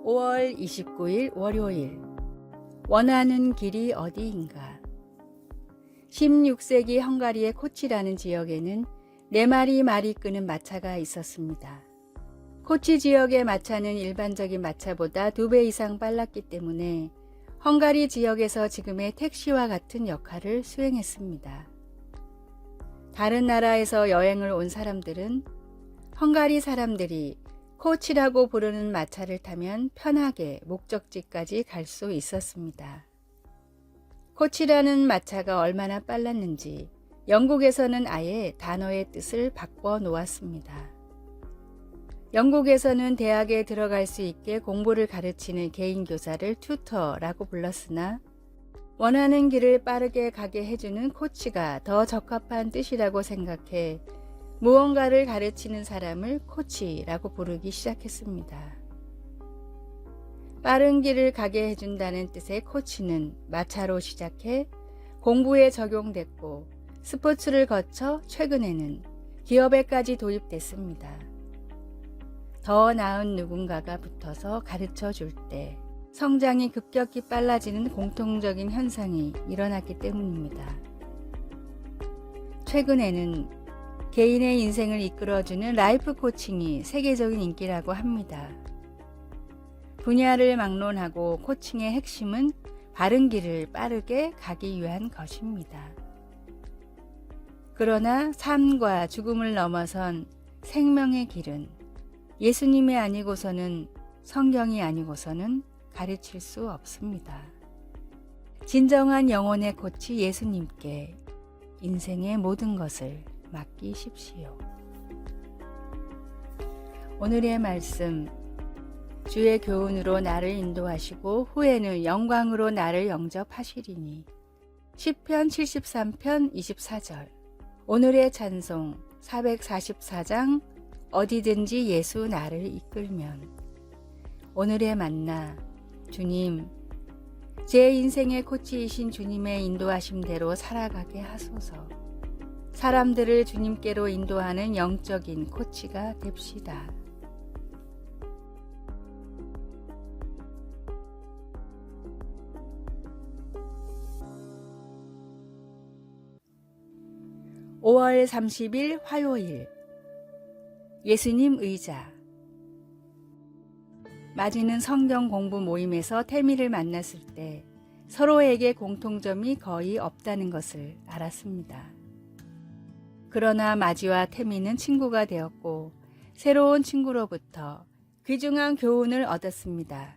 5월 29일 월요일. 원하는 길이 어디인가. 16세기 헝가리의 코치라는 지역에는 4마리 말이 끄는 마차가 있었습니다. 코치 지역의 마차는 일반적인 마차보다 2배 이상 빨랐기 때문에 헝가리 지역에서 지금의 택시와 같은 역할을 수행했습니다. 다른 나라에서 여행을 온 사람들은 헝가리 사람들이 코치라고 부르는 마차를 타면 편하게 목적지까지 갈 수 있었습니다. 코치라는 마차가 얼마나 빨랐는지 영국에서는 아예 단어의 뜻을 바꿔 놓았습니다. 영국에서는 대학에 들어갈 수 있게 공부를 가르치는 개인 교사를 튜터라고 불렀으나 원하는 길을 빠르게 가게 해주는 코치가 더 적합한 뜻이라고 생각해 무언가를 가르치는 사람을 코치라고 부르기 시작했습니다. 빠른 길을 가게 해준다는 뜻의 코치는 마차로 시작해 공부에 적용됐고 스포츠를 거쳐 최근에는 기업에까지 도입됐습니다. 더 나은 누군가가 붙어서 가르쳐 줄 때 성장이 급격히 빨라지는 공통적인 현상이 일어났기 때문입니다. 최근에는 개인의 인생을 이끌어주는 라이프 코칭이 세계적인 인기라고 합니다. 분야를 막론하고 코칭의 핵심은 바른 길을 빠르게 가기 위한 것입니다. 그러나 삶과 죽음을 넘어선 생명의 길은 예수님이 아니고서는 성경이 아니고서는 가르칠 수 없습니다. 진정한 영혼의 코치 예수님께 인생의 모든 것을 맡기십시오. 오늘의 말씀, 주의 교훈으로 나를 인도하시고 후에는 영광으로 나를 영접하시리니. 시편 73편 24절. 오늘의 찬송 444장 어디든지 예수 나를 이끌면. 오늘의 만나, 주님, 제 인생의 코치이신 주님의 인도하심대로 살아가게 하소서. 사람들을 주님께로 인도하는 영적인 코치가 됩시다. (5월 30일) 화요일. 예수님 의자. 마지는 성경 공부 모임에서 태미를 만났을 때 서로에게 공통점이 거의 없다는 것을 알았습니다. 그러나 마지와 태미는 친구가 되었고 새로운 친구로부터 귀중한 교훈을 얻었습니다.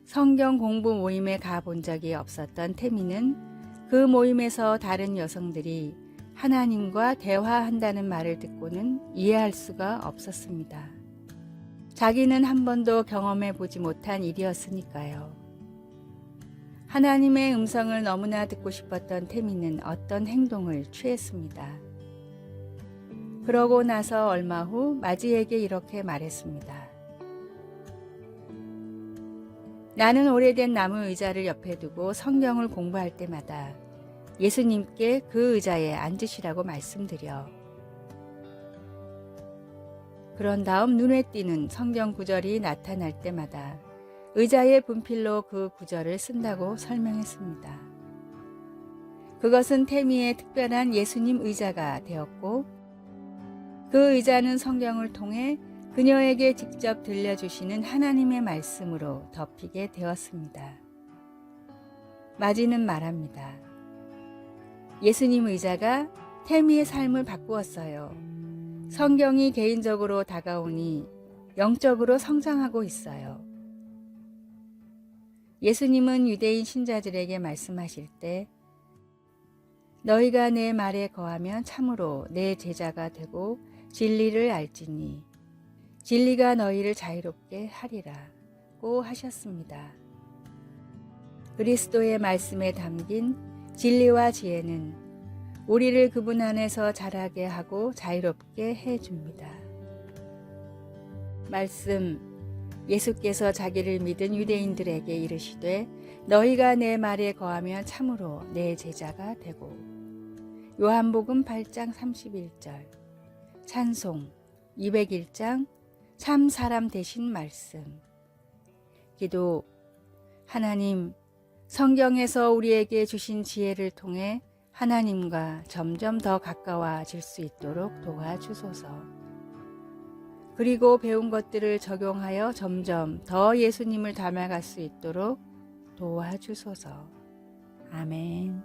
성경 공부 모임에 가본 적이 없었던 태미는 그 모임에서 다른 여성들이 하나님과 대화한다는 말을 듣고는 이해할 수가 없었습니다. 자기는 한 번도 경험해 보지 못한 일이었으니까요. 하나님의 음성을 너무나 듣고 싶었던 태미는 어떤 행동을 취했습니다. 그러고 나서 얼마 후 마지에게 이렇게 말했습니다. 나는 오래된 나무 의자를 옆에 두고 성경을 공부할 때마다 예수님께 그 의자에 앉으시라고 말씀드려. 그런 다음 눈에 띄는 성경 구절이 나타날 때마다 의자의 분필로 그 구절을 쓴다고 설명했습니다. 그것은 태미의 특별한 예수님 의자가 되었고 그 의자는 성경을 통해 그녀에게 직접 들려주시는 하나님의 말씀으로 덮이게 되었습니다. 마지는 말합니다. 예수님 의자가 태미의 삶을 바꾸었어요. 성경이 개인적으로 다가오니 영적으로 성장하고 있어요. 예수님은 유대인 신자들에게 말씀하실 때 너희가 내 말에 거하면 참으로 내 제자가 되고 진리를 알지니 진리가 너희를 자유롭게 하리라고 하셨습니다. 그리스도의 말씀에 담긴 진리와 지혜는 우리를 그분 안에서 자라게 하고 자유롭게 해줍니다. 말씀, 예수께서 자기를 믿은 유대인들에게 이르시되 너희가 내 말에 거하면 참으로 내 제자가 되고. 요한복음 8장 31절. 찬송 201장 참 사람 되신 말씀. 기도. 하나님, 성경에서 우리에게 주신 지혜를 통해 하나님과 점점 더 가까워질 수 있도록 도와주소서. 그리고 배운 것들을 적용하여 점점 더 예수님을 닮아갈 수 있도록 도와주소서. 아멘.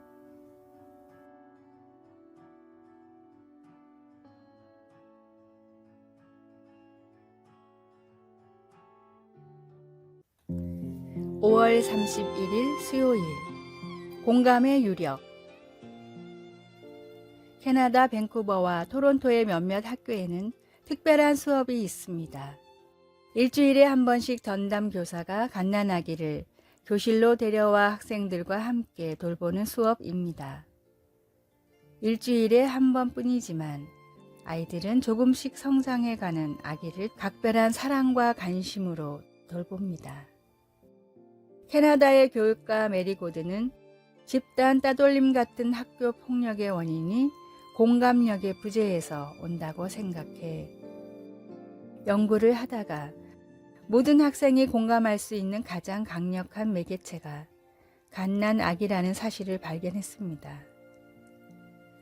(5월 31일) 수요일. 공감의 유력. 캐나다 밴쿠버와 토론토의 몇몇 학교에는 특별한 수업이 있습니다. 일주일에 한 번씩 전담 교사가 갓난아기를 교실로 데려와 학생들과 함께 돌보는 수업입니다. 일주일에 한 번뿐이지만 아이들은 조금씩 성장해가는 아기를 각별한 사랑과 관심으로 돌봅니다. 캐나다의 교육가 메리 고드는 집단 따돌림 같은 학교 폭력의 원인이 공감력의 부재에서 온다고 생각해 연구를 하다가 모든 학생이 공감할 수 있는 가장 강력한 매개체가 갓난아기라는 사실을 발견했습니다.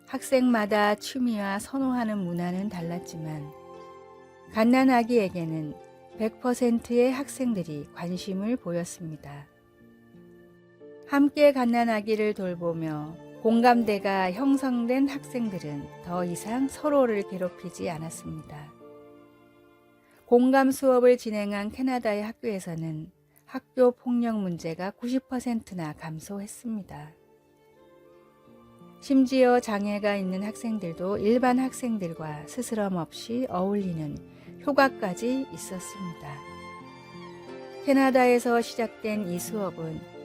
학생마다 취미와 선호하는 문화는 달랐지만 갓난아기에게는 100%의 학생들이 관심을 보였습니다. 함께 갓난아기를 돌보며 공감대가 형성된 학생들은 더 이상 서로를 괴롭히지 않았습니다. 공감 수업을 진행한 캐나다의 학교에서는 학교 폭력 문제가 90%나 감소했습니다. 심지어 장애가 있는 학생들도 일반 학생들과 스스럼 없이 어울리는 효과까지 있었습니다. 캐나다에서 시작된 이 수업은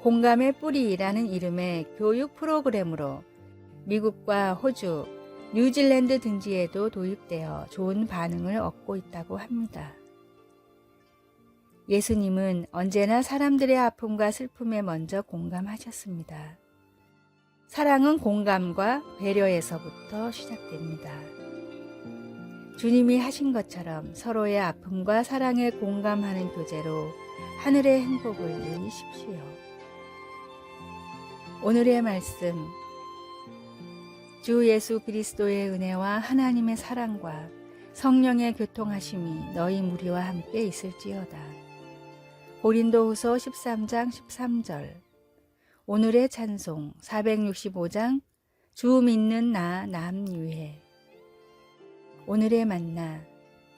공감의 뿌리라는 이름의 교육 프로그램으로 미국과 호주, 뉴질랜드 등지에도 도입되어 좋은 반응을 얻고 있다고 합니다. 예수님은 언제나 사람들의 아픔과 슬픔에 먼저 공감하셨습니다. 사랑은 공감과 배려에서부터 시작됩니다. 주님이 하신 것처럼 서로의 아픔과 사랑에 공감하는 교제로 하늘의 행복을 누리십시오. 오늘의 말씀. 주 예수 그리스도의 은혜와 하나님의 사랑과 성령의 교통하심이 너희 무리와 함께 있을지어다. 고린도후서 13장 13절. 오늘의 찬송 465장 주 믿는 나 남유해. 오늘의 만나.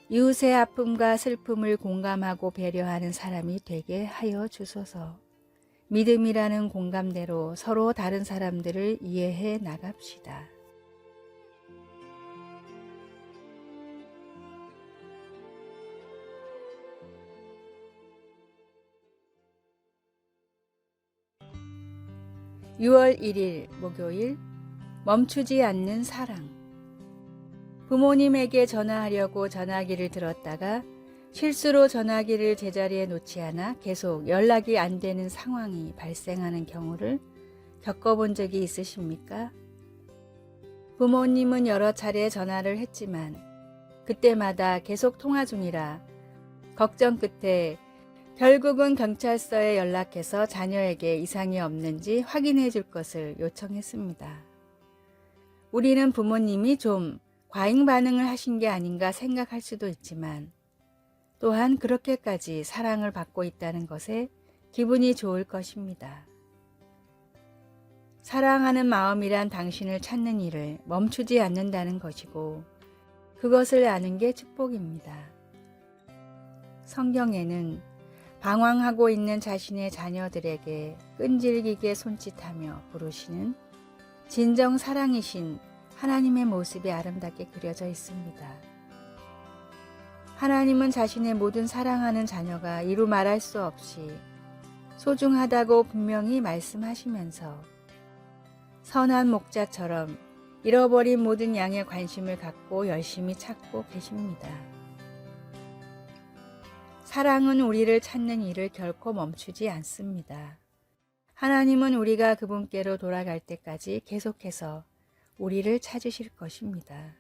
이웃의 아픔과 슬픔을 공감하고 배려하는 사람이 되게 하여 주소서. 믿음이라는 공감대로 서로 다른 사람들을 이해해 나갑시다. (6월 1일) 목요일. 멈추지 않는 사랑. 부모님에게 전화하려고 전화기를 들었다가 실수로 전화기를 제자리에 놓지 않아 계속 연락이 안 되는 상황이 발생하는 경우를 겪어본 적이 있으십니까? 부모님은 여러 차례 전화를 했지만 그때마다 계속 통화 중이라 걱정 끝에 결국은 경찰서에 연락해서 자녀에게 이상이 없는지 확인해 줄 것을 요청했습니다. 우리는 부모님이 좀 과잉 반응을 하신 게 아닌가 생각할 수도 있지만 또한 그렇게까지 사랑을 받고 있다는 것에 기분이 좋을 것입니다. 사랑하는 마음이란 당신을 찾는 일을 멈추지 않는다는 것이고 그것을 아는 게 축복입니다. 성경에는 방황하고 있는 자신의 자녀들에게 끈질기게 손짓하며 부르시는 진정 사랑이신 하나님의 모습이 아름답게 그려져 있습니다. 하나님은 자신의 모든 사랑하는 자녀가 이루 말할 수 없이 소중하다고 분명히 말씀하시면서 선한 목자처럼 잃어버린 모든 양의 관심을 갖고 열심히 찾고 계십니다. 사랑은 우리를 찾는 일을 결코 멈추지 않습니다. 하나님은 우리가 그분께로 돌아갈 때까지 계속해서 우리를 찾으실 것입니다.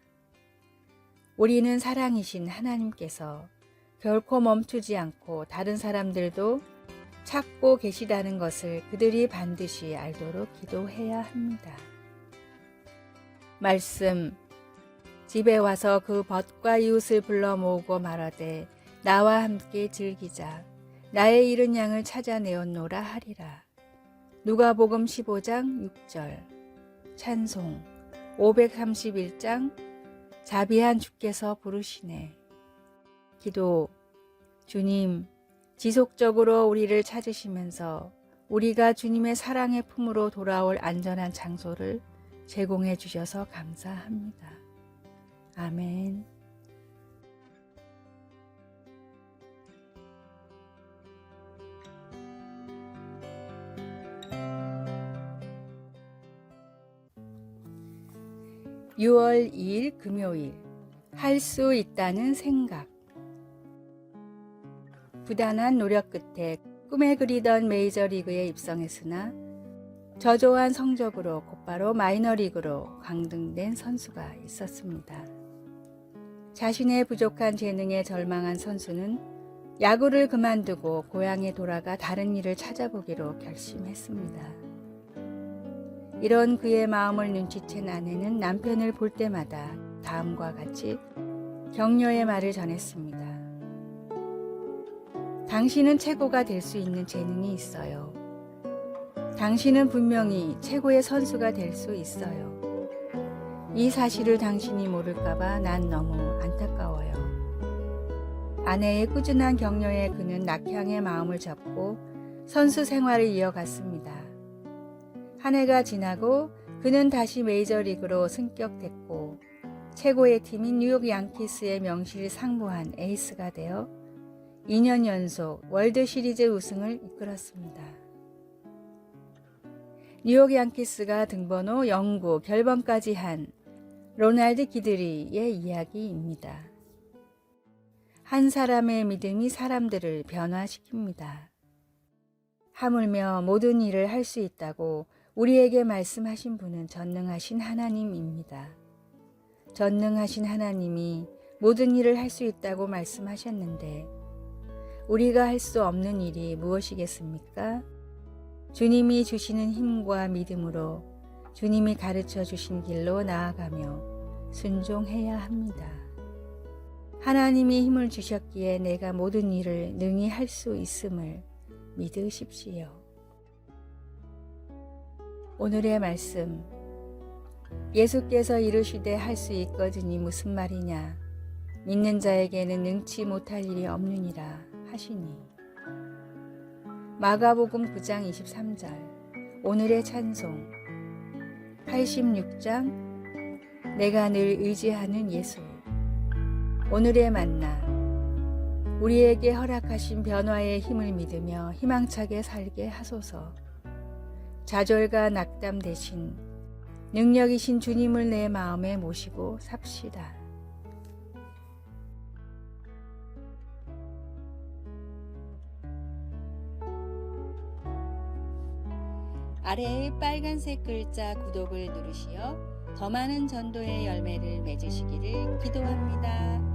우리는 사랑이신 하나님께서 결코 멈추지 않고 다른 사람들도 찾고 계시다는 것을 그들이 반드시 알도록 기도해야 합니다. 말씀. 집에 와서 그 벗과 이웃을 불러 모으고 말하되 나와 함께 즐기자. 나의 잃은 양을 찾아내었노라 하리라. 누가복음 15장 6절. 찬송 531장 자비한 주께서 부르시네. 기도. 주님, 지속적으로 우리를 찾으시면서 우리가 주님의 사랑의 품으로 돌아올 안전한 장소를 제공해 주셔서 감사합니다. 아멘. (6월 2일) 금요일. 할 수 있다는 생각. 부단한 노력 끝에 꿈에 그리던 메이저리그에 입성했으나 저조한 성적으로 곧바로 마이너리그로 강등된 선수가 있었습니다. 자신의 부족한 재능에 절망한 선수는 야구를 그만두고 고향에 돌아가 다른 일을 찾아보기로 결심했습니다. 이런 그의 마음을 눈치챈 아내는 남편을 볼 때마다 다음과 같이 격려의 말을 전했습니다. 당신은 최고가 될 수 있는 재능이 있어요. 당신은 분명히 최고의 선수가 될 수 있어요. 이 사실을 당신이 모를까봐 난 너무 안타까워요. 아내의 꾸준한 격려에 그는 낙향의 마음을 접고 선수 생활을 이어갔습니다. 한 해가 지나고 그는 다시 메이저리그로 승격됐고 최고의 팀인 뉴욕 양키스의 명실을 상부한 에이스가 되어 2년 연속 월드시리즈 우승을 이끌었습니다. 뉴욕 양키스가 등번호 09 결번까지 한 로널드 기드리의 이야기입니다. 한 사람의 믿음이 사람들을 변화시킵니다. 하물며 모든 일을 할 수 있다고 우리에게 말씀하신 분은 전능하신 하나님입니다. 전능하신 하나님이 모든 일을 할 수 있다고 말씀하셨는데 우리가 할 수 없는 일이 무엇이겠습니까? 주님이 주시는 힘과 믿음으로 주님이 가르쳐 주신 길로 나아가며 순종해야 합니다. 하나님이 힘을 주셨기에 내가 모든 일을 능히 할 수 있음을 믿으십시오. 오늘의 말씀. 예수께서 이르시되 할 수 있거든이 무슨 말이냐? 믿는 자에게는 능치 못할 일이 없느니라 하시니. 마가복음 9장 23절. 오늘의 찬송. 86장. 내가 늘 의지하는 예수. 오늘의 만나. 우리에게 허락하신 변화의 힘을 믿으며 희망차게 살게 하소서. 좌절과 낙담 대신 능력이신 주님을 내 마음에 모시고 삽시다. 아래의 빨간색 글자 구독을 누르시어 더 많은 전도의 열매를 맺으시기를 기도합니다.